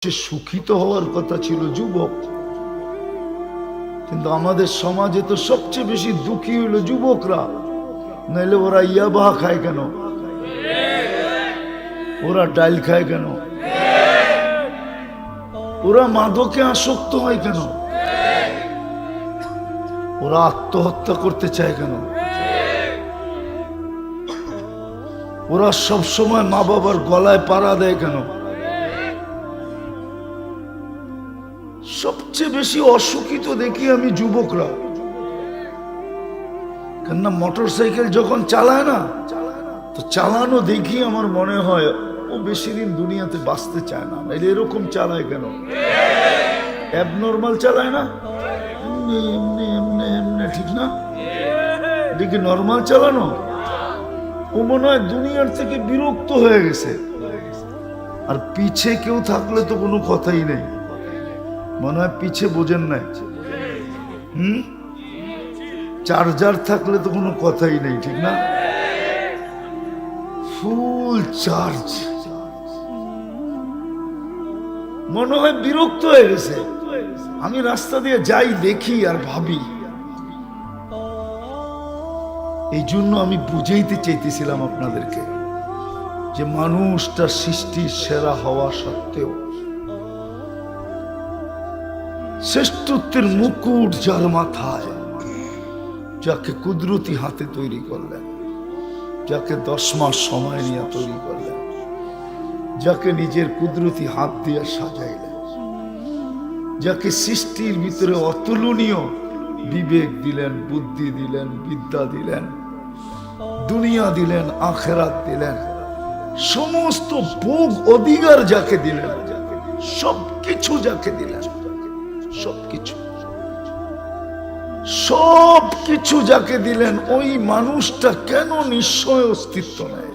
সুখী তো হওয়ার কথা ছিল যুবক, কিন্তু আমাদের সমাজে তো সবচেয়ে বেশি দুঃখী হলো যুবকরা। নাইলে ওরা ইয়াবা খায় কেন? ওরা ডাইল খায় কেন? ওরা মাদকে আসক্ত হয় কেন? ওরা আত্মহত্যা করতে চায় কেন? ওরা সব সময় মা বাবার গলায় পাড়া দেয় কেন? সবচেয়ে বেশি অসুখী তো দেখি আমি যুবকরা। কেননা মোটর সাইকেল যখন চালায় না, তো চালানো দেখি আমার মনে হয় ও বেশি দিন দুনিয়াতে বাঁচতে চায় না। এরকম চালায় কেন? অ্যাবনর্মাল চালায় না, এমনি এমনি এমনি এমনি, ঠিক না? এটা কি নর্মাল চালানো? ও মনে হয় দুনিয়ার থেকে বিরক্ত হয়ে গেছে। আর পিছে কেউ থাকলে তো কোনো কথাই নেই, মনে হয় পিছে বোঝেন নাই। চার্জার থাকলে তো কোনো কথাই নেই, ঠিক না? ফুল চার্জ, মনে হয় বিরক্ত হয়ে গেছে। আমি রাস্তা দিয়ে যাই, দেখি আর ভাবি। এই জন্য আমি বুঝাইতে চাইতেছিলাম আপনাদেরকে যে মানুষটা সৃষ্টির সেরা হওয়া সত্ত্বেও শ্রেষ্ঠত্বের মুকুট যার মাথায়, যাকে কুদরতি হাতে তৈরি করলেন, যাকে 10 মাস সময় নিয়ে তৈরি করলেন, যাকে নিজের কুদরতি হাত দিয়ে সাজাইলেন, যাকে সৃষ্টির ভিতরে অতুলনীয় বিবেক দিলেন, বুদ্ধি দিলেন, বিদ্যা দিলেন, দুনিয়া দিলেন, আখেরাত দিলেন, সমস্ত ভোগ অধিকার যাকে দিলেন, সবকিছু যাকে দিলেন, সবকিছু সবকিছু যাকে দিলেন, ওই মানুষটা কেন নিশ্চয় অস্তিত্ব নেই?